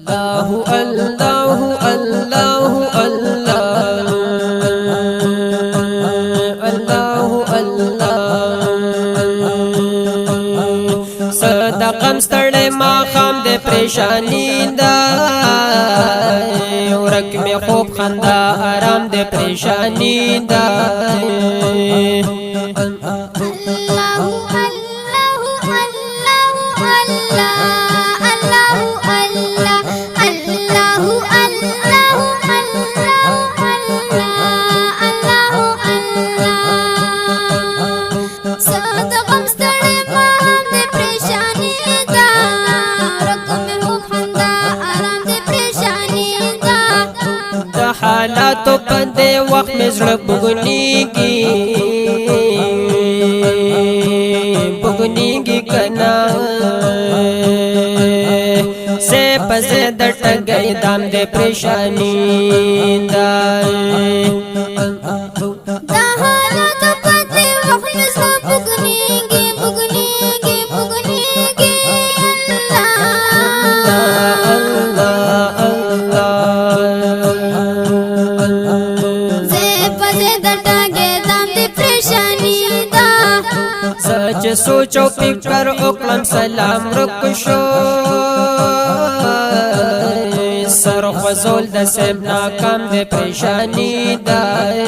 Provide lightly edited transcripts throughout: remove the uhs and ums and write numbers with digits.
الله الله الله الله الله الله صدقم ستړې ما خام دې پریشانی دا ورک می خوب خندا آرام دې پریشانی دا حالاتو پندے وقت میں زړه بغنیږي کنا سے پزے دټ گئی دام دے پریشانی دا حالاتو پندے وقت میں زړه بغنیږي सोचो फिकर ओकलम सलाम रुक शो सर खजोल د سب ناکام د پریشانی دای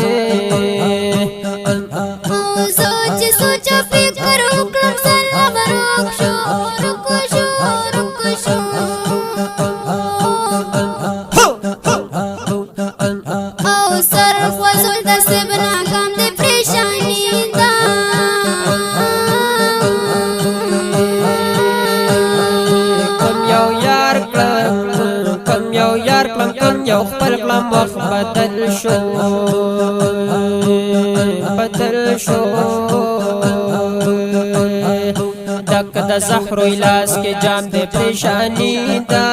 सोचो फिकर ओकलम सलाम रुक शो सर खजोल د سب ناکام د پریشانی کم یو خپل کلم وخت بدل شو دک د زهر علاج کې جام دې پریشانی دا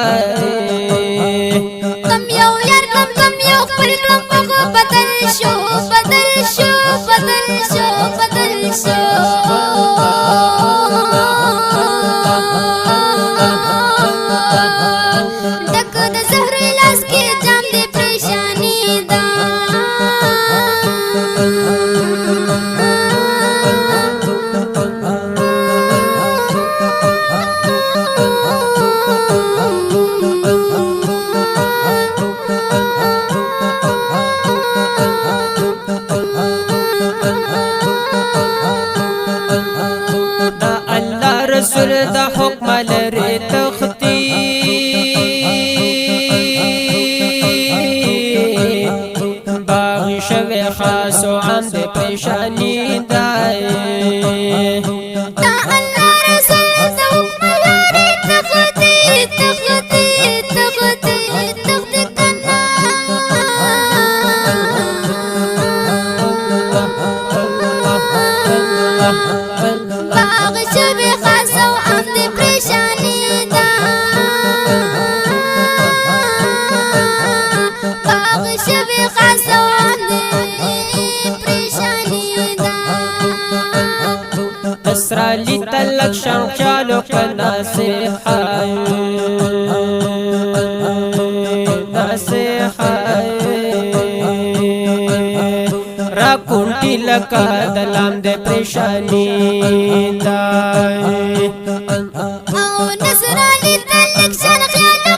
کم یو یار کم یو خپل کلم وخت بدل شو رسول دا حکم لري تختی باغ شوی خاص و عام د پریشانی دای دا الله رسول دا حکم لري تختی کنا باغ شوی اسرالی تلک شان خیالو نصیحای را کونٹی لکا دلام دے پریشانی دای او نصرالی تلک شان خیالو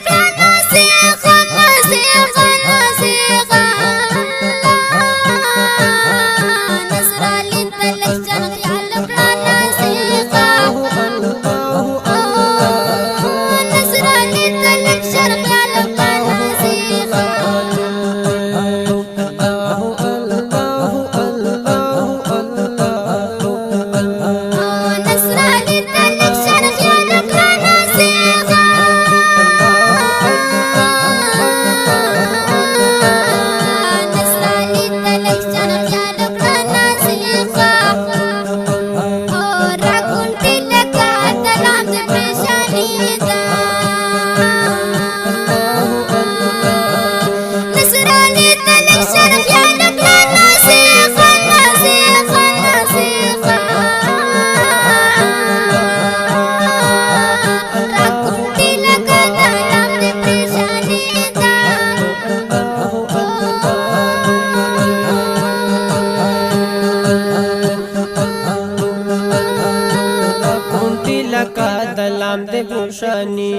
لکه د لام د ګوشانی